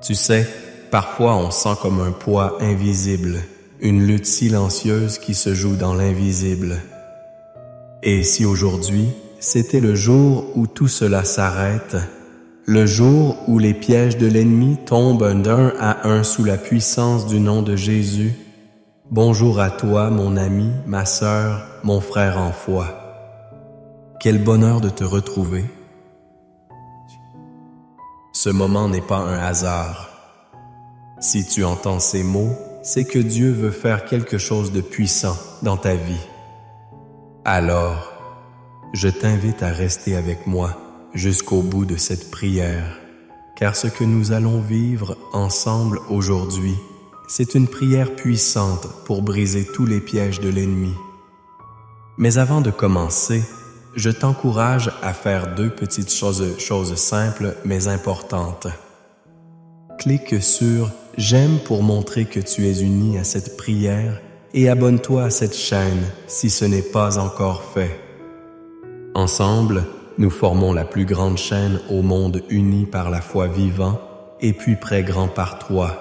Tu sais, parfois on sent comme un poids invisible, une lutte silencieuse qui se joue dans l'invisible. Et si aujourd'hui, c'était le jour où tout cela s'arrête, le jour où les pièges de l'ennemi tombent d'un à un sous la puissance du nom de Jésus, bonjour à toi, mon ami, ma sœur, mon frère en foi. Quel bonheur de te retrouver. Ce moment n'est pas un hasard. Si tu entends ces mots, c'est que Dieu veut faire quelque chose de puissant dans ta vie. Alors, je t'invite à rester avec moi jusqu'au bout de cette prière, car ce que nous allons vivre ensemble aujourd'hui, c'est une prière puissante pour briser tous les pièges de l'ennemi. Mais avant de commencer, je t'encourage à faire deux petites choses simples mais importantes. Clique sur « J'aime » pour montrer que tu es uni à cette prière et abonne-toi à cette chaîne si ce n'est pas encore fait. Ensemble, nous formons la plus grande chaîne au monde unie par la foi vivant et puis près grand par toi.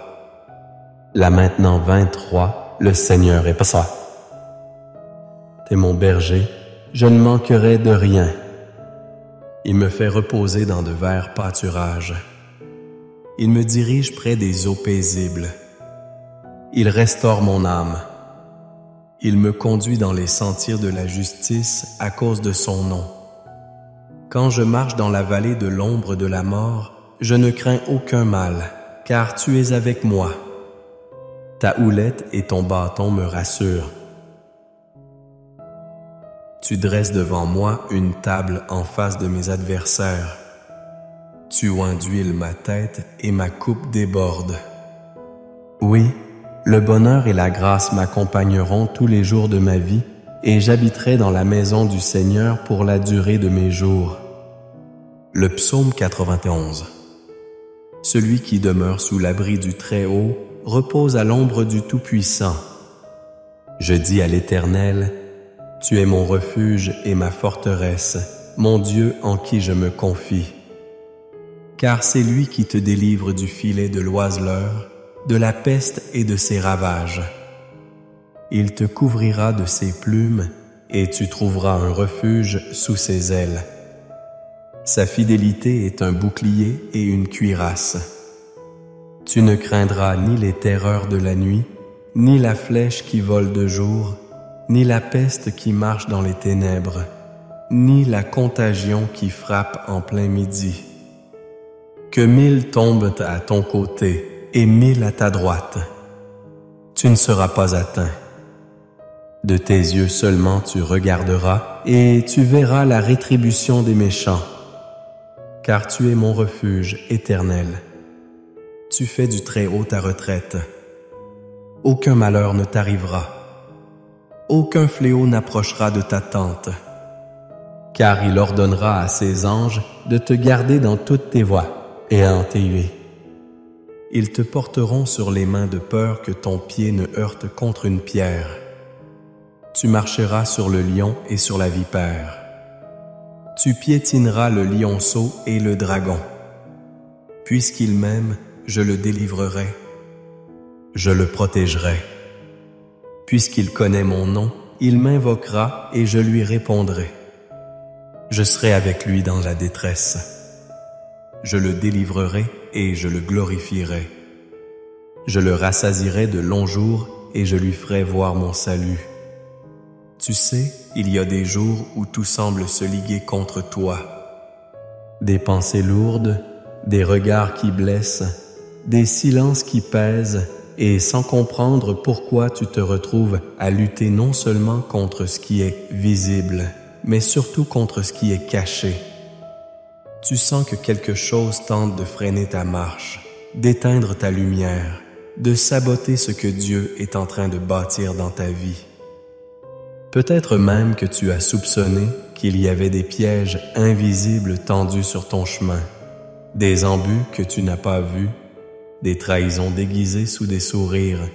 Là maintenant 23, le Seigneur est passé. T'es mon berger, je ne manquerai de rien. Il me fait reposer dans de verts pâturages. Il me dirige près des eaux paisibles. Il restaure mon âme. Il me conduit dans les sentiers de la justice à cause de son nom. Quand je marche dans la vallée de l'ombre de la mort, je ne crains aucun mal, car tu es avec moi. Ta houlette et ton bâton me rassurent. Tu dresses devant moi une table en face de mes adversaires. Tu oins d'huile ma tête et ma coupe déborde. Oui, le bonheur et la grâce m'accompagneront tous les jours de ma vie et j'habiterai dans la maison du Seigneur pour la durée de mes jours. Le psaume 91. Celui qui demeure sous l'abri du Très-Haut repose à l'ombre du Tout-Puissant. Je dis à l'Éternel, « Tu es mon refuge et ma forteresse, mon Dieu en qui je me confie. » Car c'est lui qui te délivre du filet de l'oiseleur, de la peste et de ses ravages. Il te couvrira de ses plumes et tu trouveras un refuge sous ses ailes. Sa fidélité est un bouclier et une cuirasse. Tu ne craindras ni les terreurs de la nuit, ni la flèche qui vole de jour, ni la peste qui marche dans les ténèbres, ni la contagion qui frappe en plein midi. Que 1000 tombent à ton côté et 1000 à ta droite. Tu ne seras pas atteint. De tes yeux seulement tu regarderas et tu verras la rétribution des méchants. Car tu es mon refuge éternel. Tu fais du Très-Haut ta retraite. Aucun malheur ne t'arrivera. Aucun fléau n'approchera de ta tente. Car il ordonnera à ses anges de te garder dans toutes tes voies et en tes huées. Ils te porteront sur les mains de peur que ton pied ne heurte contre une pierre. Tu marcheras sur le lion et sur la vipère. Tu piétineras le lionceau et le dragon. Puisqu'il m'aime, je le délivrerai. Je le protégerai. Puisqu'il connaît mon nom, il m'invoquera et je lui répondrai. Je serai avec lui dans la détresse. Je le délivrerai et je le glorifierai. Je le rassasierai de longs jours et je lui ferai voir mon salut. Tu sais, il y a des jours où tout semble se liguer contre toi. Des pensées lourdes, des regards qui blessent, des silences qui pèsent, et sans comprendre pourquoi tu te retrouves à lutter non seulement contre ce qui est visible, mais surtout contre ce qui est caché. Tu sens que quelque chose tente de freiner ta marche, d'éteindre ta lumière, de saboter ce que Dieu est en train de bâtir dans ta vie. Peut-être même que tu as soupçonné qu'il y avait des pièges invisibles tendus sur ton chemin, des embûches que tu n'as pas vus, des trahisons déguisées sous des sourires.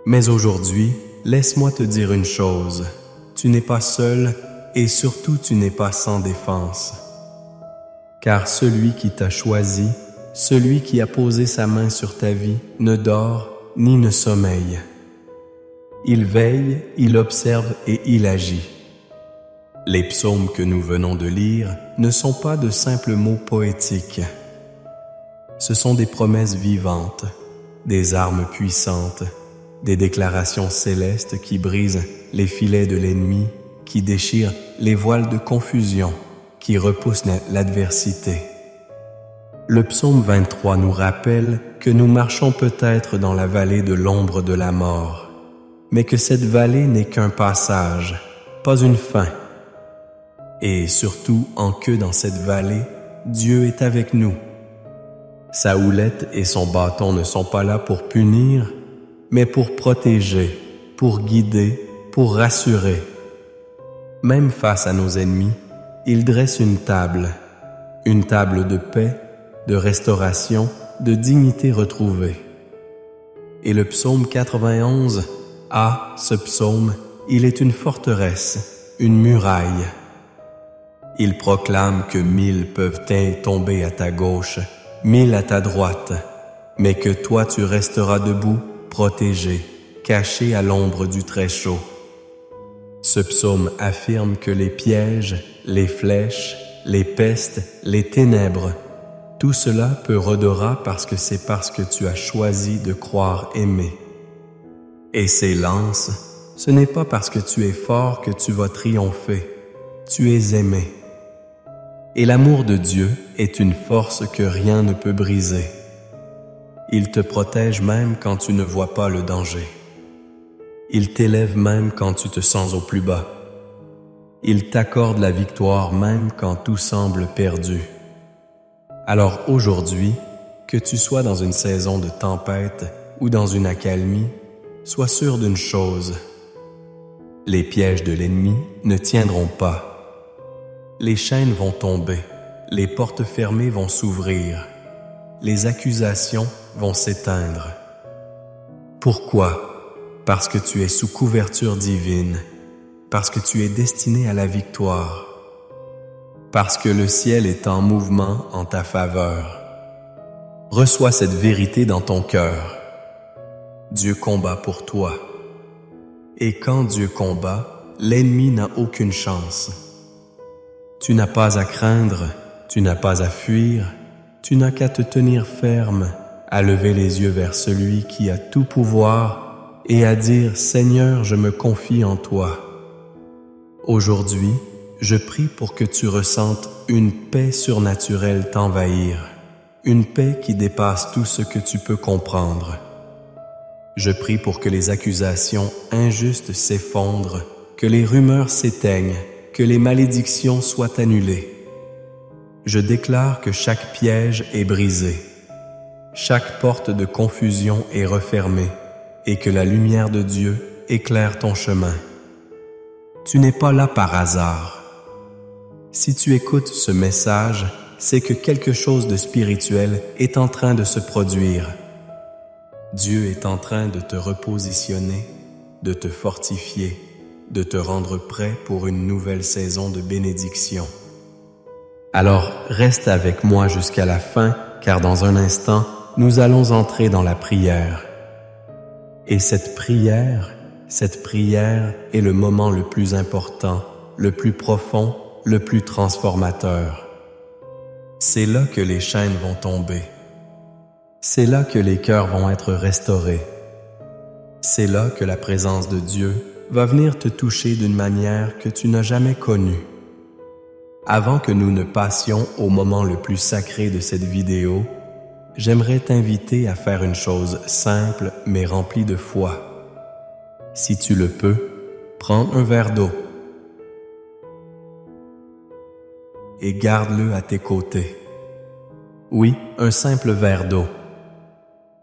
Mais aujourd'hui, laisse-moi te dire une chose, tu n'es pas seul et surtout tu n'es pas sans défense. Car celui qui t'a choisi, celui qui a posé sa main sur ta vie ne dort ni ne sommeille. Il veille, il observe et il agit. Les psaumes que nous venons de lire ne sont pas de simples mots poétiques. Ce sont des promesses vivantes, des armes puissantes, des déclarations célestes qui brisent les filets de l'ennemi, qui déchirent les voiles de confusion, qui repoussent l'adversité. Le psaume 23 nous rappelle que nous marchons peut-être dans la vallée de l'ombre de la mort, mais que cette vallée n'est qu'un passage, pas une fin. Et surtout, en que dans cette vallée, Dieu est avec nous. Sa houlette et son bâton ne sont pas là pour punir, mais pour protéger, pour guider, pour rassurer. Même face à nos ennemis, il dresse une table de paix, de restauration, de dignité retrouvée. Et le psaume 91, ce psaume, il est une forteresse, une muraille. Il proclame que 1000 peuvent tomber à ta gauche, 1000 à ta droite, mais que toi tu resteras debout, protégé, caché à l'ombre du Très-Chaud. Ce psaume affirme que les pièges, les flèches, les pestes, les ténèbres, tout cela peut redorer parce que tu as choisi de croire aimer. Et ces lances, ce n'est pas parce que tu es fort que tu vas triompher, tu es aimé. Et l'amour de Dieu est une force que rien ne peut briser. Il te protège même quand tu ne vois pas le danger. Il t'élève même quand tu te sens au plus bas. Il t'accorde la victoire même quand tout semble perdu. Alors aujourd'hui, que tu sois dans une saison de tempête ou dans une accalmie, sois sûr d'une chose. Les pièges de l'ennemi ne tiendront pas. Les chaînes vont tomber, les portes fermées vont s'ouvrir, les accusations vont s'éteindre. Pourquoi? Parce que tu es sous couverture divine, parce que tu es destiné à la victoire, parce que le ciel est en mouvement en ta faveur. Reçois cette vérité dans ton cœur. Dieu combat pour toi. Et quand Dieu combat, l'ennemi n'a aucune chance. Tu n'as pas à craindre, tu n'as pas à fuir, tu n'as qu'à te tenir ferme, à lever les yeux vers celui qui a tout pouvoir et à dire « Seigneur, je me confie en toi ». Aujourd'hui, je prie pour que tu ressentes une paix surnaturelle t'envahir, une paix qui dépasse tout ce que tu peux comprendre. Je prie pour que les accusations injustes s'effondrent, que les rumeurs s'éteignent, que les malédictions soient annulées. Je déclare que chaque piège est brisé, chaque porte de confusion est refermée et que la lumière de Dieu éclaire ton chemin. Tu n'es pas là par hasard. Si tu écoutes ce message, c'est que quelque chose de spirituel est en train de se produire. Dieu est en train de te repositionner, de te fortifier, de te rendre prêt pour une nouvelle saison de bénédiction. Alors, reste avec moi jusqu'à la fin, car dans un instant, nous allons entrer dans la prière. Et cette prière est le moment le plus important, le plus profond, le plus transformateur. C'est là que les chaînes vont tomber. C'est là que les cœurs vont être restaurés. C'est là que la présence de Dieu va venir te toucher d'une manière que tu n'as jamais connue. Avant que nous ne passions au moment le plus sacré de cette vidéo, j'aimerais t'inviter à faire une chose simple mais remplie de foi. Si tu le peux, prends un verre d'eau et garde-le à tes côtés. Oui, un simple verre d'eau.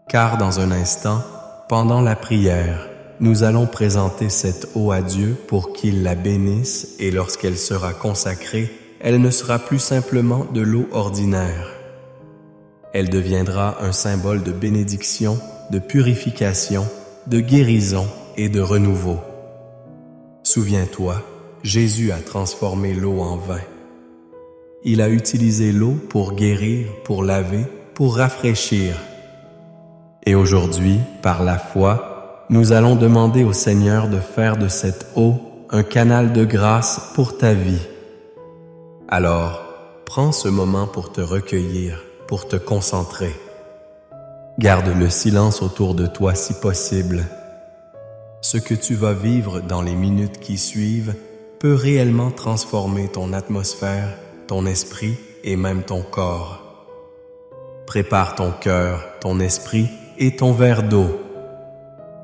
Car dans un instant, pendant la prière, nous allons présenter cette eau à Dieu pour qu'il la bénisse et lorsqu'elle sera consacrée, elle ne sera plus simplement de l'eau ordinaire. Elle deviendra un symbole de bénédiction, de purification, de guérison et de renouveau. Souviens-toi, Jésus a transformé l'eau en vin. Il a utilisé l'eau pour guérir, pour laver, pour rafraîchir. Et aujourd'hui, par la foi, nous allons demander au Seigneur de faire de cette eau un canal de grâce pour ta vie. Alors, prends ce moment pour te recueillir, pour te concentrer. Garde le silence autour de toi si possible. Ce que tu vas vivre dans les minutes qui suivent peut réellement transformer ton atmosphère, ton esprit et même ton corps. Prépare ton cœur, ton esprit et ton verre d'eau.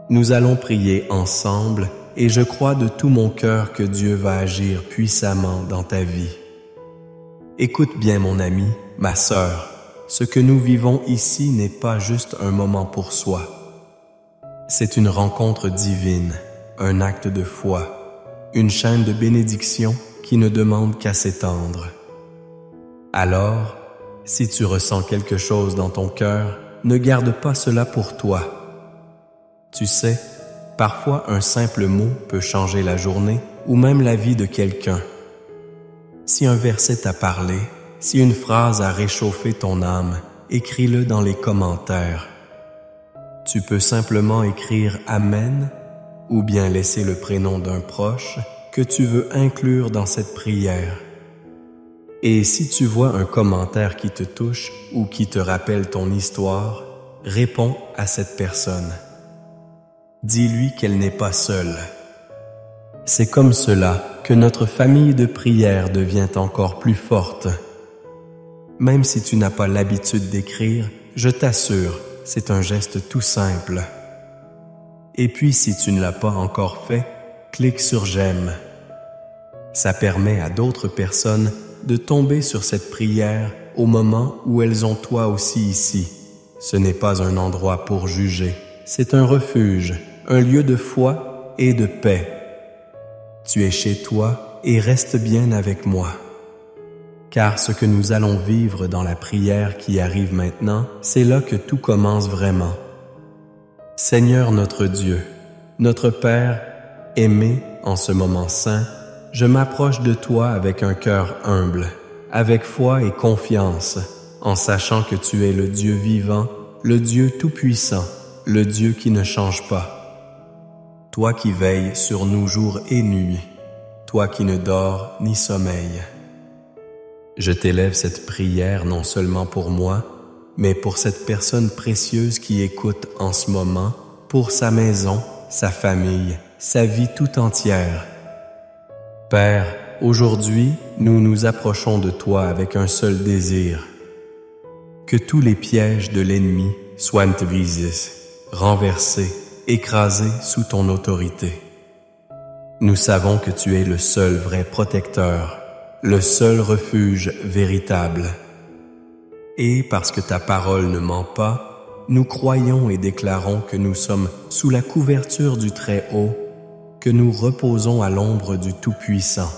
Nous allons prier ensemble et je crois de tout mon cœur que Dieu va agir puissamment dans ta vie. Écoute bien mon ami, ma sœur, ce que nous vivons ici n'est pas juste un moment pour soi. C'est une rencontre divine, un acte de foi, une chaîne de bénédiction qui ne demande qu'à s'étendre. Alors, si tu ressens quelque chose dans ton cœur, ne garde pas cela pour toi. Tu sais, parfois un simple mot peut changer la journée ou même la vie de quelqu'un. Si un verset t'a parlé, si une phrase a réchauffé ton âme, écris-le dans les commentaires. Tu peux simplement écrire « Amen » ou bien laisser le prénom d'un proche que tu veux inclure dans cette prière. Et si tu vois un commentaire qui te touche ou qui te rappelle ton histoire, réponds à cette personne. Dis-lui qu'elle n'est pas seule. C'est comme cela que notre famille de prière devient encore plus forte. Même si tu n'as pas l'habitude d'écrire, je t'assure, c'est un geste tout simple. Et puis si tu ne l'as pas encore fait, clique sur « J'aime ». Ça permet à d'autres personnes de tomber sur cette prière au moment où elles ont toi aussi ici. Ce n'est pas un endroit pour juger, c'est un refuge, un lieu de foi et de paix. Tu es chez toi et reste bien avec moi. Car ce que nous allons vivre dans la prière qui arrive maintenant, c'est là que tout commence vraiment. Seigneur notre Dieu, notre Père, aimé en ce moment saint, je m'approche de toi avec un cœur humble, avec foi et confiance, en sachant que tu es le Dieu vivant, le Dieu tout-puissant, le Dieu qui ne change pas. Toi qui veilles sur nous jour et nuit, toi qui ne dors ni sommeille. Je t'élève cette prière non seulement pour moi, mais pour cette personne précieuse qui écoute en ce moment, pour sa maison, sa famille, sa vie tout entière. Père, aujourd'hui, nous nous approchons de toi avec un seul désir. Que tous les pièges de l'ennemi soient brisés, renversés, écrasés sous ton autorité. Nous savons que tu es le seul vrai protecteur, le seul refuge véritable. Et parce que ta parole ne ment pas, nous croyons et déclarons que nous sommes sous la couverture du Très-Haut, que nous reposons à l'ombre du Tout-Puissant.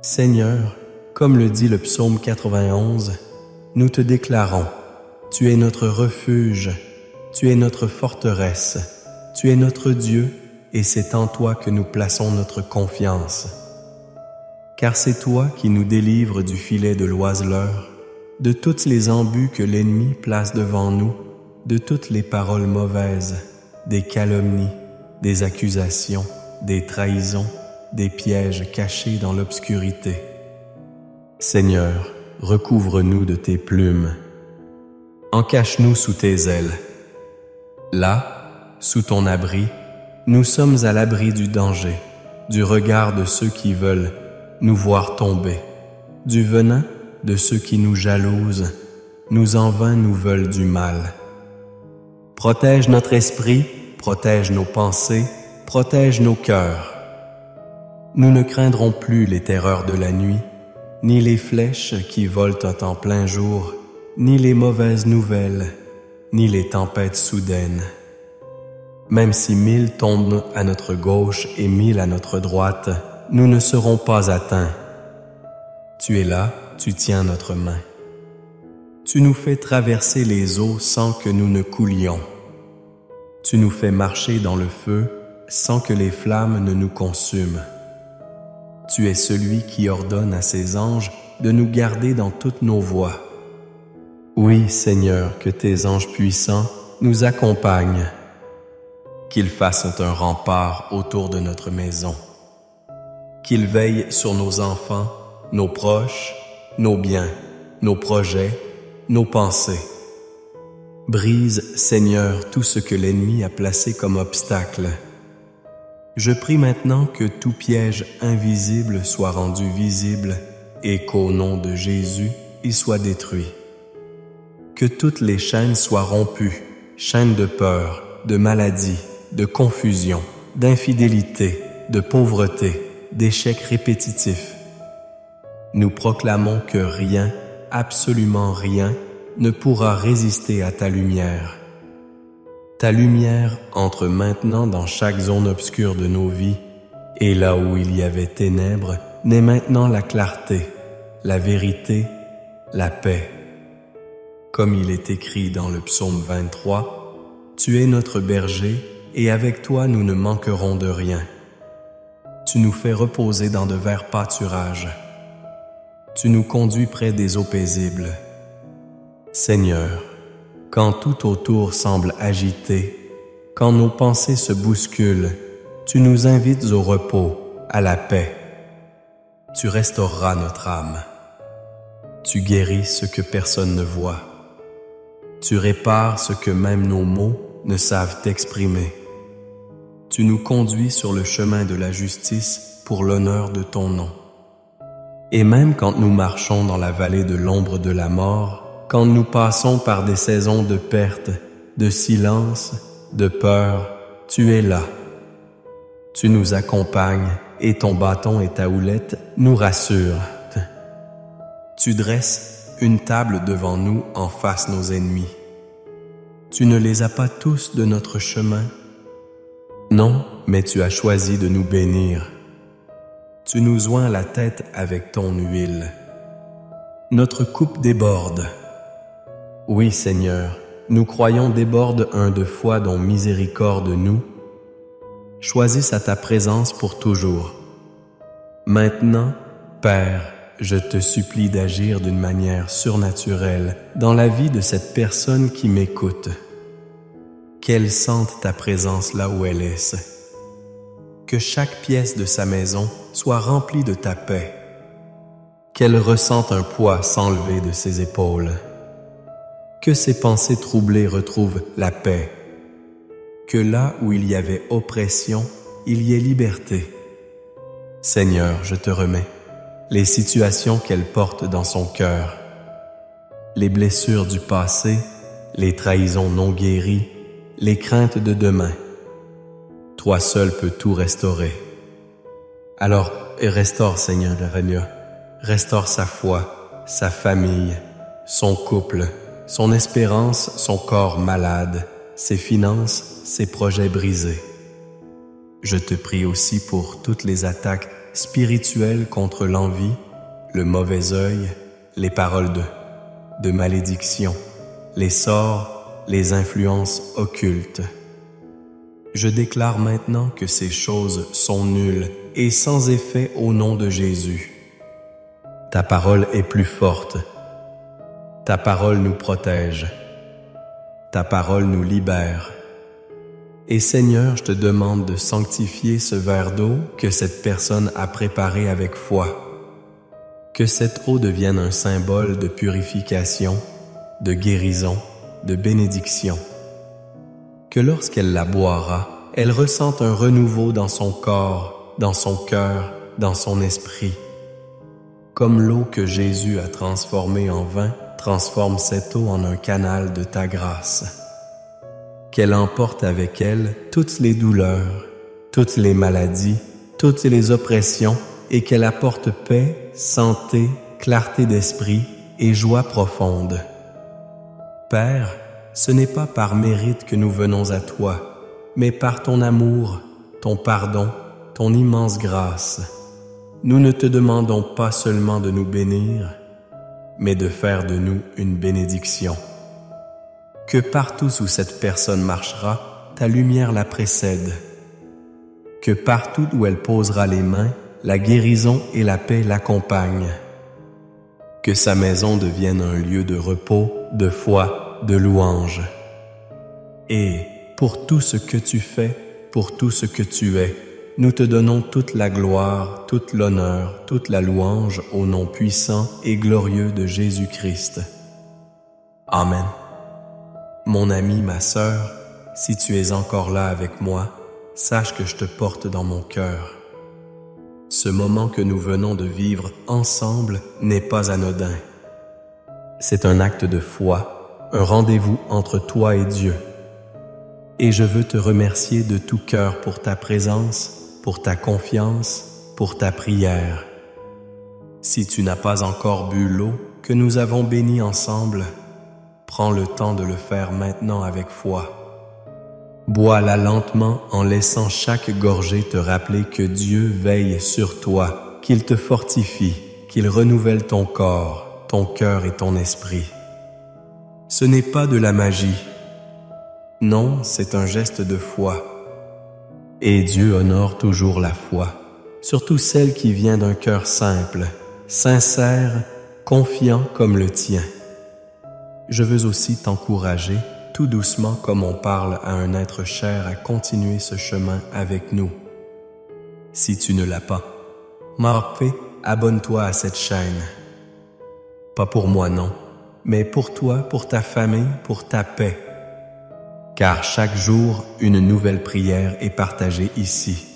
Seigneur, comme le dit le psaume 91, nous te déclarons, tu es notre refuge, tu es notre forteresse, tu es notre Dieu, et c'est en toi que nous plaçons notre confiance. Car c'est toi qui nous délivres du filet de l'oiseleur, de toutes les embûches que l'ennemi place devant nous, de toutes les paroles mauvaises, des calomnies, des accusations, des trahisons, des pièges cachés dans l'obscurité. Seigneur, recouvre-nous de tes plumes. Encache-nous sous tes ailes. Là, sous ton abri, nous sommes à l'abri du danger, du regard de ceux qui veulent nous voir tomber, du venin de ceux qui nous jalousent, nous en vain nous veulent du mal. Protège notre esprit, protège nos pensées, protège nos cœurs. Nous ne craindrons plus les terreurs de la nuit, ni les flèches qui volent en plein jour, ni les mauvaises nouvelles, ni les tempêtes soudaines. Même si 1000 tombent à notre gauche et 1000 à notre droite, nous ne serons pas atteints. Tu es là, tu tiens notre main. Tu nous fais traverser les eaux sans que nous ne coulions. Tu nous fais marcher dans le feu sans que les flammes ne nous consument. Tu es celui qui ordonne à ses anges de nous garder dans toutes nos voies. Oui, Seigneur, que tes anges puissants nous accompagnent, qu'ils fassent un rempart autour de notre maison, qu'ils veillent sur nos enfants, nos proches, nos biens, nos projets, nos pensées. Brise, Seigneur, tout ce que l'ennemi a placé comme obstacle. Je prie maintenant que tout piège invisible soit rendu visible et qu'au nom de Jésus, il soit détruit. Que toutes les chaînes soient rompues, chaînes de peur, de maladie, de confusion, d'infidélité, de pauvreté, d'échecs répétitifs. Nous proclamons que rien, absolument rien, ne pourra résister à ta lumière. Ta lumière entre maintenant dans chaque zone obscure de nos vies, et là où il y avait ténèbres, naît maintenant la clarté, la vérité, la paix. Comme il est écrit dans le psaume 23, « Tu es notre berger, et avec toi nous ne manquerons de rien. Tu nous fais reposer dans de verts pâturages. Tu nous conduis près des eaux paisibles. Seigneur, quand tout autour semble agité, quand nos pensées se bousculent, tu nous invites au repos, à la paix. Tu restaureras notre âme. Tu guéris ce que personne ne voit. Tu répares ce que même nos mots ne savent exprimer. Tu nous conduis sur le chemin de la justice pour l'honneur de ton nom. Et même quand nous marchons dans la vallée de l'ombre de la mort, quand nous passons par des saisons de perte, de silence, de peur, tu es là. Tu nous accompagnes et ton bâton et ta houlette nous rassurent. Tu dresses une table devant nous en face nos ennemis. Tu ne les as pas tous de notre chemin. Non, mais tu as choisi de nous bénir. Tu nous oins la tête avec ton huile. Notre coupe déborde. Oui, Seigneur, nous croyons déborde de foi dont miséricorde nous. Choisisse à ta présence pour toujours. Maintenant, Père, je te supplie d'agir d'une manière surnaturelle dans la vie de cette personne qui m'écoute. Qu'elle sente ta présence là où elle est. Que chaque pièce de sa maison soit remplie de ta paix. Qu'elle ressente un poids s'enlever de ses épaules. Que ses pensées troublées retrouvent la paix. Que là où il y avait oppression, il y ait liberté. Seigneur, je te remets les situations qu'elle porte dans son cœur, les blessures du passé, les trahisons non guéries, les craintes de demain. Toi seul peux tout restaurer. Alors, restaure, Seigneur Renia, restaure sa foi, sa famille, son couple, son espérance, son corps malade, ses finances, ses projets brisés. Je te prie aussi pour toutes les attaques spirituelles contre l'envie, le mauvais œil, les paroles de malédiction, les sorts, les influences occultes. Je déclare maintenant que ces choses sont nulles et sans effet au nom de Jésus. Ta parole est plus forte. Ta parole nous protège. Ta parole nous libère. Et Seigneur, je te demande de sanctifier ce verre d'eau que cette personne a préparé avec foi. Que cette eau devienne un symbole de purification, de guérison, de bénédiction. Que lorsqu'elle la boira, elle ressente un renouveau dans son corps, dans son cœur, dans son esprit. Comme l'eau que Jésus a transformée en vin, transforme cette eau en un canal de ta grâce. Qu'elle emporte avec elle toutes les douleurs, toutes les maladies, toutes les oppressions et qu'elle apporte paix, santé, clarté d'esprit et joie profonde. Père, ce n'est pas par mérite que nous venons à toi, mais par ton amour, ton pardon, ton immense grâce. Nous ne te demandons pas seulement de nous bénir, mais de faire de nous une bénédiction. Que partout où cette personne marchera, ta lumière la précède. Que partout où elle posera les mains, la guérison et la paix l'accompagnent. Que sa maison devienne un lieu de repos, de foi, de louange. Et pour tout ce que tu fais, pour tout ce que tu es, nous te donnons toute la gloire, toute l'honneur, toute la louange au nom puissant et glorieux de Jésus-Christ. Amen. Mon ami, ma sœur, si tu es encore là avec moi, sache que je te porte dans mon cœur. Ce moment que nous venons de vivre ensemble n'est pas anodin. C'est un acte de foi, un rendez-vous entre toi et Dieu. Et je veux te remercier de tout cœur pour ta présence, pour ta confiance, pour ta prière. Si tu n'as pas encore bu l'eau que nous avons bénie ensemble, prends le temps de le faire maintenant avec foi. Bois-la lentement en laissant chaque gorgée te rappeler que Dieu veille sur toi, qu'il te fortifie, qu'il renouvelle ton corps, ton cœur et ton esprit. Ce n'est pas de la magie. Non, c'est un geste de foi. Et Dieu honore toujours la foi, surtout celle qui vient d'un cœur simple, sincère, confiant comme le tien. Je veux aussi t'encourager, tout doucement comme on parle à un être cher, à continuer ce chemin avec nous. Si tu ne l'as pas, marque, abonne-toi à cette chaîne. Pas pour moi, non, mais pour toi, pour ta famille, pour ta paix. Car chaque jour, une nouvelle prière est partagée ici.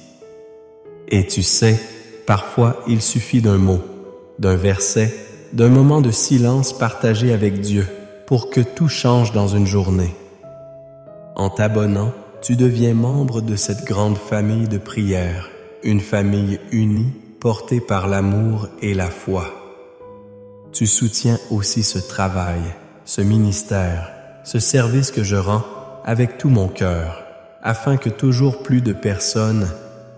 Et tu sais, parfois il suffit d'un mot, d'un verset, d'un moment de silence partagé avec Dieu pour que tout change dans une journée. En t'abonnant, tu deviens membre de cette grande famille de prière, une famille unie, portée par l'amour et la foi. Tu soutiens aussi ce travail, ce ministère, ce service que je rends avec tout mon cœur, afin que toujours plus de personnes,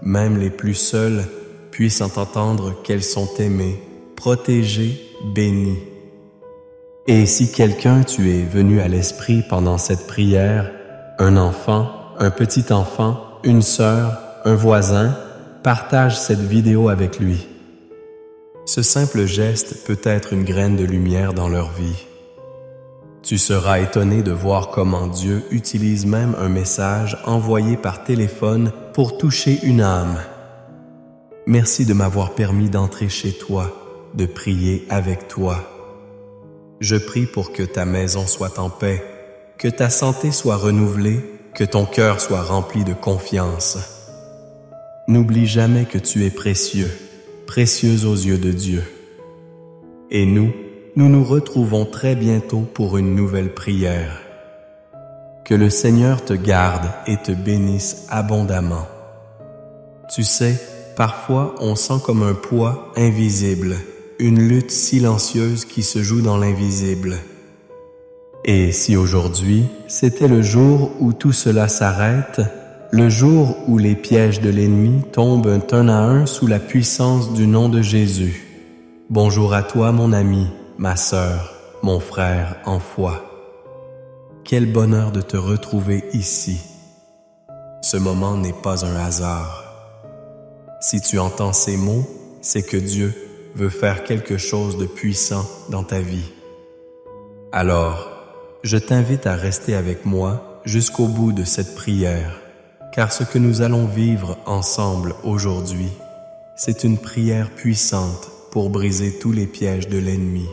même les plus seules, puissent entendre qu'elles sont aimées, protégées, bénies. Et si quelqu'un tu es venu à l'esprit pendant cette prière, un enfant, un petit enfant, une sœur, un voisin, partage cette vidéo avec lui. Ce simple geste peut être une graine de lumière dans leur vie. Tu seras étonné de voir comment Dieu utilise même un message envoyé par téléphone pour toucher une âme. Merci de m'avoir permis d'entrer chez toi, de prier avec toi. Je prie pour que ta maison soit en paix, que ta santé soit renouvelée, que ton cœur soit rempli de confiance. N'oublie jamais que tu es précieux, précieuse aux yeux de Dieu. Et nous nous retrouvons très bientôt pour une nouvelle prière. Que le Seigneur te garde et te bénisse abondamment. Tu sais, parfois on sent comme un poids invisible, une lutte silencieuse qui se joue dans l'invisible. Et si aujourd'hui, c'était le jour où tout cela s'arrête, le jour où les pièges de l'ennemi tombent un à un sous la puissance du nom de Jésus. Bonjour à toi, mon ami, ma sœur, mon frère en foi. Quel bonheur de te retrouver ici. Ce moment n'est pas un hasard. Si tu entends ces mots, c'est que Dieu veut faire quelque chose de puissant dans ta vie. Alors, je t'invite à rester avec moi jusqu'au bout de cette prière, car ce que nous allons vivre ensemble aujourd'hui, c'est une prière puissante pour briser tous les pièges de l'ennemi.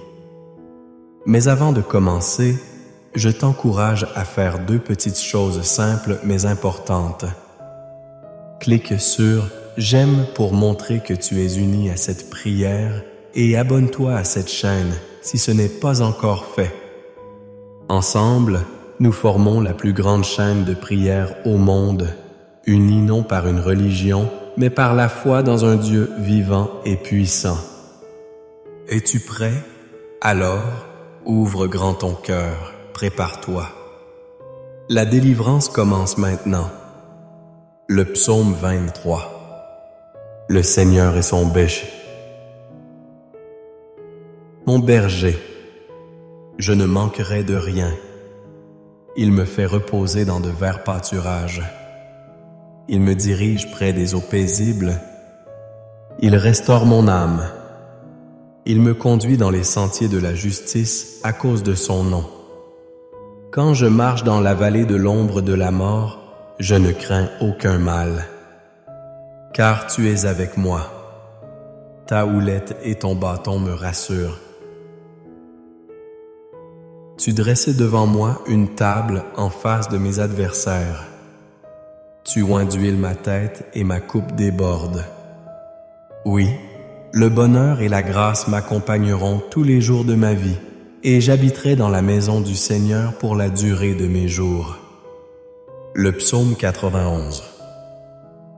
Mais avant de commencer, je t'encourage à faire 2 petites choses simples mais importantes. Clique sur « J'aime » pour montrer que tu es uni à cette prière et abonne-toi à cette chaîne si ce n'est pas encore fait. Ensemble, nous formons la plus grande chaîne de prière au monde, unie non par une religion, mais par la foi dans un Dieu vivant et puissant. Es-tu prêt? Alors, ouvre grand ton cœur, prépare-toi. La délivrance commence maintenant. Le psaume 23. Le Seigneur est son berger. Mon berger, je ne manquerai de rien. Il me fait reposer dans de verts pâturages. Il me dirige près des eaux paisibles. Il restaure mon âme. Il me conduit dans les sentiers de la justice à cause de son nom. Quand je marche dans la vallée de l'ombre de la mort, je ne crains aucun mal. Car tu es avec moi. Ta houlette et ton bâton me rassurent. Tu dressais devant moi une table en face de mes adversaires. Tu oins d'huile ma tête et ma coupe déborde. Oui, le bonheur et la grâce m'accompagneront tous les jours de ma vie, et j'habiterai dans la maison du Seigneur pour la durée de mes jours. Le psaume 91.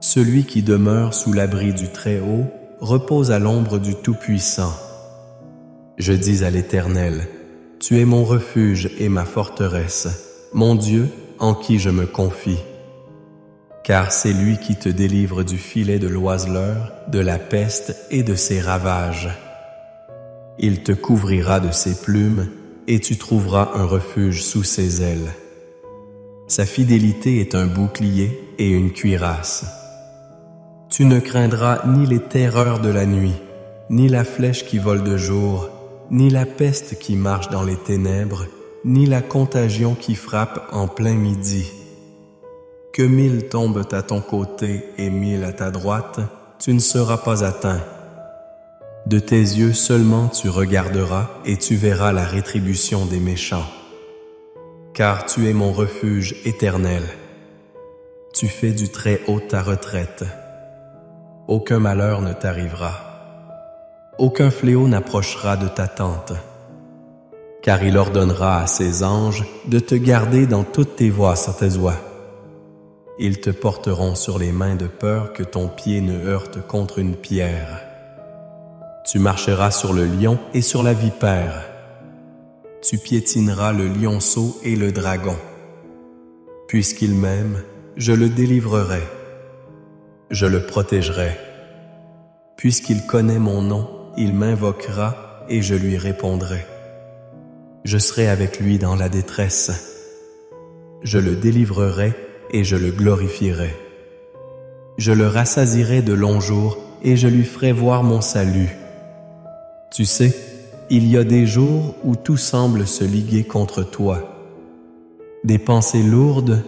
Celui qui demeure sous l'abri du Très-Haut repose à l'ombre du Tout-Puissant. Je dis à l'Éternel, tu es mon refuge et ma forteresse, mon Dieu en qui je me confie. Car c'est lui qui te délivre du filet de l'oiseleur, de la peste et de ses ravages. Il te couvrira de ses plumes et tu trouveras un refuge sous ses ailes. Sa fidélité est un bouclier et une cuirasse. Tu ne craindras ni les terreurs de la nuit, ni la flèche qui vole de jour, ni la peste qui marche dans les ténèbres, ni la contagion qui frappe en plein midi. Que 1000 tombent à ton côté et 1000 à ta droite, tu ne seras pas atteint. De tes yeux seulement tu regarderas et tu verras la rétribution des méchants. Car tu es mon refuge éternel. Tu fais du Très-Haut ta retraite. Aucun malheur ne t'arrivera. Aucun fléau n'approchera de ta tente. Car il ordonnera à ses anges de te garder dans toutes tes voies sur tes voies. Ils te porteront sur les mains de peur que ton pied ne heurte contre une pierre. Tu marcheras sur le lion et sur la vipère. Tu piétineras le lionceau et le dragon. Puisqu'il m'aime, je le délivrerai. Je le protégerai. Puisqu'il connaît mon nom, il m'invoquera et je lui répondrai. Je serai avec lui dans la détresse. Je le délivrerai et je le glorifierai. Je le rassasierai de longs jours et je lui ferai voir mon salut. Tu sais, il y a des jours où tout semble se liguer contre toi. Des pensées lourdes,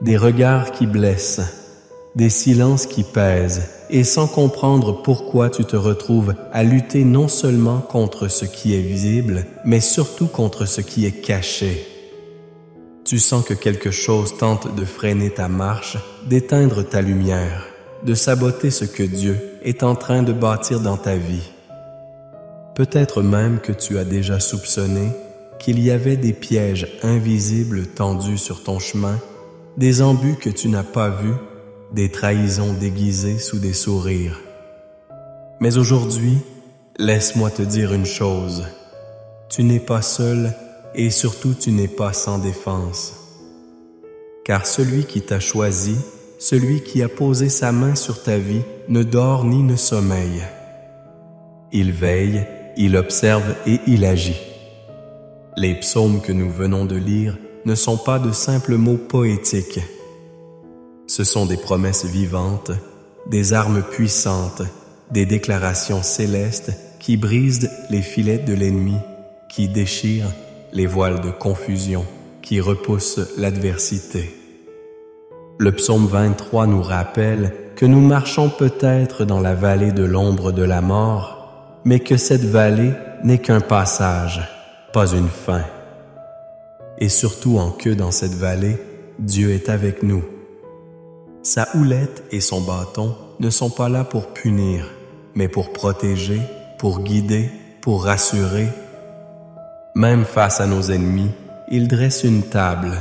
des regards qui blessent, des silences qui pèsent, et sans comprendre pourquoi tu te retrouves à lutter non seulement contre ce qui est visible, mais surtout contre ce qui est caché. Tu sens que quelque chose tente de freiner ta marche, d'éteindre ta lumière, de saboter ce que Dieu est en train de bâtir dans ta vie. Peut-être même que tu as déjà soupçonné qu'il y avait des pièges invisibles tendus sur ton chemin, des embûts que tu n'as pas vus, des trahisons déguisées sous des sourires. Mais aujourd'hui, laisse-moi te dire une chose. Tu n'es pas seul et surtout tu n'es pas sans défense. Car celui qui t'a choisi, celui qui a posé sa main sur ta vie, ne dort ni ne sommeille. Il veille, il observe et il agit. Les psaumes que nous venons de lire ne sont pas de simples mots poétiques. Ce sont des promesses vivantes, des armes puissantes, des déclarations célestes qui brisent les filets de l'ennemi, qui déchirent les voiles de confusion, qui repoussent l'adversité. Le psaume 23 nous rappelle que nous marchons peut-être dans la vallée de l'ombre de la mort, mais que cette vallée n'est qu'un passage, pas une fin. Et surtout en que dans cette vallée, Dieu est avec nous. Sa houlette et son bâton ne sont pas là pour punir, mais pour protéger, pour guider, pour rassurer. Même face à nos ennemis, il dresse une table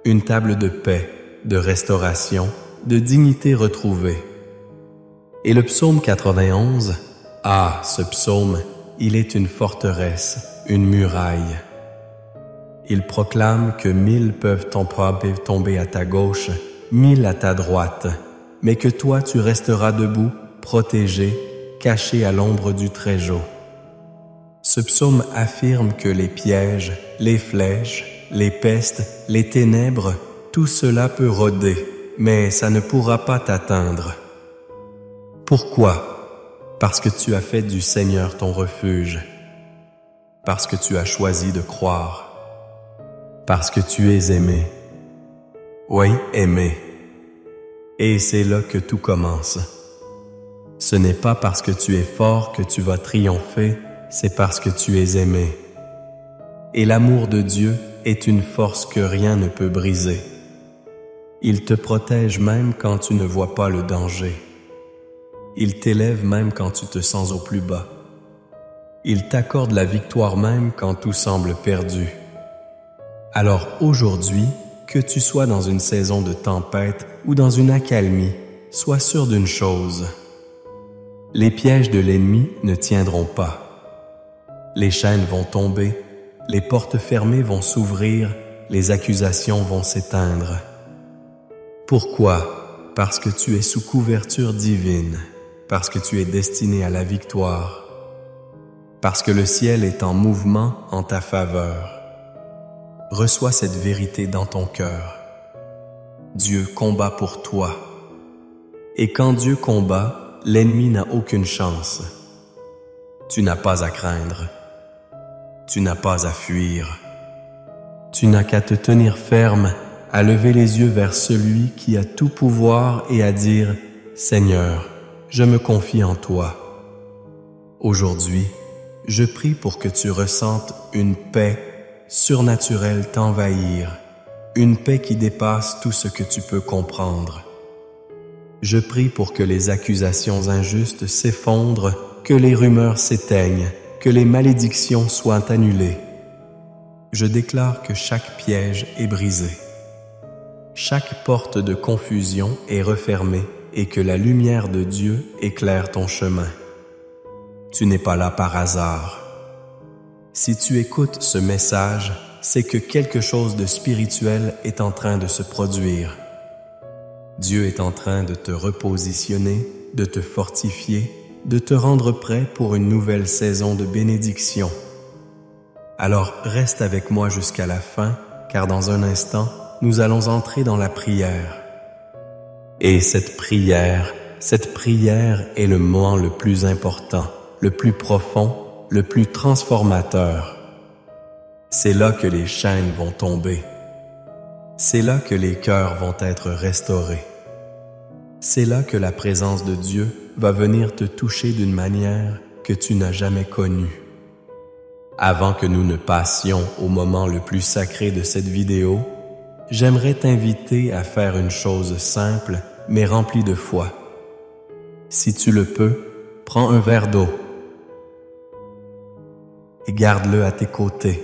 de paix, de restauration, de dignité retrouvée. Et le psaume 91, ce psaume, il est une forteresse, une muraille. Il proclame que 1000 peuvent tomber à ta gauche, 1000 à ta droite, mais que toi tu resteras debout, protégé, caché à l'ombre du Très-Haut. Ce psaume affirme que les pièges, les flèches, les pestes, les ténèbres, tout cela peut rôder, mais ça ne pourra pas t'atteindre. Pourquoi? parce que tu as fait du Seigneur ton refuge, parce que tu as choisi de croire, parce que tu es aimé. Oui, aimé. Et c'est là que tout commence. Ce n'est pas parce que tu es fort que tu vas triompher, c'est parce que tu es aimé. Et l'amour de Dieu est une force que rien ne peut briser. Il te protège même quand tu ne vois pas le danger. Il t'élève même quand tu te sens au plus bas. Il t'accorde la victoire même quand tout semble perdu. Alors aujourd'hui, que tu sois dans une saison de tempête ou dans une accalmie, sois sûr d'une chose. Les pièges de l'ennemi ne tiendront pas. Les chaînes vont tomber, les portes fermées vont s'ouvrir, les accusations vont s'éteindre. Pourquoi? Parce que tu es sous couverture divine, parce que tu es destiné à la victoire, parce que le ciel est en mouvement en ta faveur. Reçois cette vérité dans ton cœur. Dieu combat pour toi. Et quand Dieu combat, l'ennemi n'a aucune chance. Tu n'as pas à craindre. Tu n'as pas à fuir. Tu n'as qu'à te tenir ferme, à lever les yeux vers celui qui a tout pouvoir et à dire « Seigneur, je me confie en toi. » Aujourd'hui, je prie pour que tu ressentes une paix surnaturelle t'envahir, une paix qui dépasse tout ce que tu peux comprendre. Je prie pour que les accusations injustes s'effondrent, que les rumeurs s'éteignent, que les malédictions soient annulées. Je déclare que chaque piège est brisé. Chaque porte de confusion est refermée et que la lumière de Dieu éclaire ton chemin. Tu n'es pas là par hasard. Si tu écoutes ce message, c'est que quelque chose de spirituel est en train de se produire. Dieu est en train de te repositionner, de te fortifier, de te rendre prêt pour une nouvelle saison de bénédiction. Alors reste avec moi jusqu'à la fin, car dans un instant, nous allons entrer dans la prière. Et cette prière est le moment le plus important, le plus profond, le plus transformateur. C'est là que les chaînes vont tomber. C'est là que les cœurs vont être restaurés. C'est là que la présence de Dieu va venir te toucher d'une manière que tu n'as jamais connue. Avant que nous ne passions au moment le plus sacré de cette vidéo, j'aimerais t'inviter à faire une chose simple mais remplie de foi. Si tu le peux, prends un verre d'eau et garde-le à tes côtés.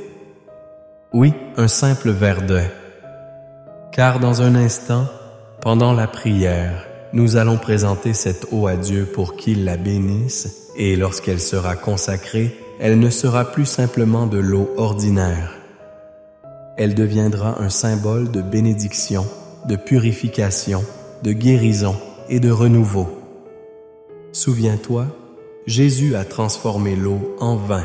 Oui, un simple verre d'eau. Car dans un instant, pendant la prière, nous allons présenter cette eau à Dieu pour qu'il la bénisse et lorsqu'elle sera consacrée, elle ne sera plus simplement de l'eau ordinaire. Elle deviendra un symbole de bénédiction, de purification, de guérison et de renouveau. Souviens-toi, Jésus a transformé l'eau en vin.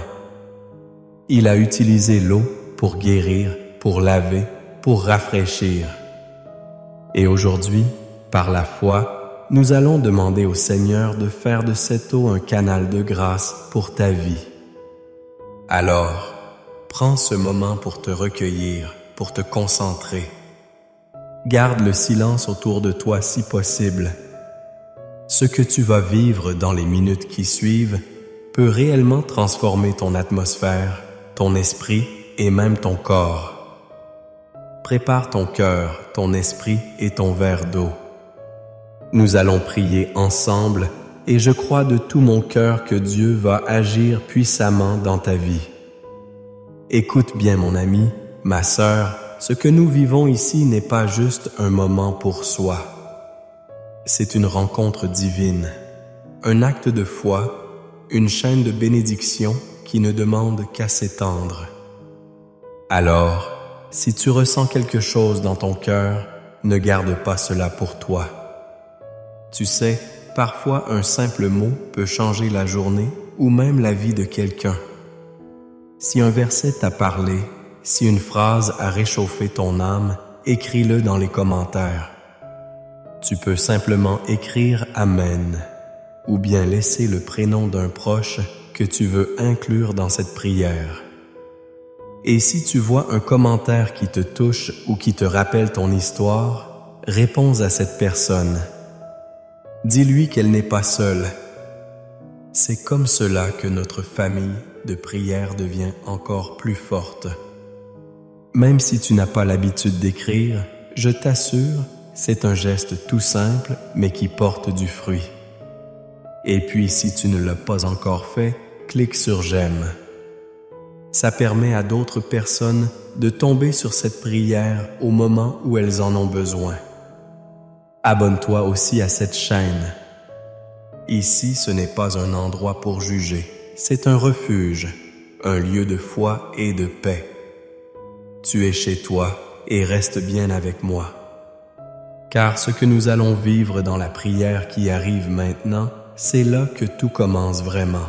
Il a utilisé l'eau pour guérir, pour laver, pour rafraîchir. Et aujourd'hui, par la foi, nous allons demander au Seigneur de faire de cette eau un canal de grâce pour ta vie. Alors, prends ce moment pour te recueillir, pour te concentrer. Garde le silence autour de toi si possible. Ce que tu vas vivre dans les minutes qui suivent peut réellement transformer ton atmosphère, ton esprit et même ton corps. Prépare ton cœur, ton esprit et ton verre d'eau. Nous allons prier ensemble et je crois de tout mon cœur que Dieu va agir puissamment dans ta vie. Écoute bien mon ami, ma sœur, ce que nous vivons ici n'est pas juste un moment pour soi. C'est une rencontre divine, un acte de foi, une chaîne de bénédiction qui ne demande qu'à s'étendre. Alors, si tu ressens quelque chose dans ton cœur, ne garde pas cela pour toi. Tu sais, parfois un simple mot peut changer la journée ou même la vie de quelqu'un. Si un verset t'a parlé, si une phrase a réchauffé ton âme, écris-le dans les commentaires. Tu peux simplement écrire « Amen ». ou bien laisser le prénom d'un proche que tu veux inclure dans cette prière. Et si tu vois un commentaire qui te touche ou qui te rappelle ton histoire, réponds à cette personne. Dis-lui qu'elle n'est pas seule. C'est comme cela que notre famille de prière devient encore plus forte. Même si tu n'as pas l'habitude d'écrire, je t'assure, c'est un geste tout simple, mais qui porte du fruit. Et puis, si tu ne l'as pas encore fait, clique sur « J'aime ». Ça permet à d'autres personnes de tomber sur cette prière au moment où elles en ont besoin. Abonne-toi aussi à cette chaîne. Ici, ce n'est pas un endroit pour juger, c'est un refuge, un lieu de foi et de paix. Tu es chez toi et reste bien avec moi. Car ce que nous allons vivre dans la prière qui arrive maintenant, c'est là que tout commence vraiment.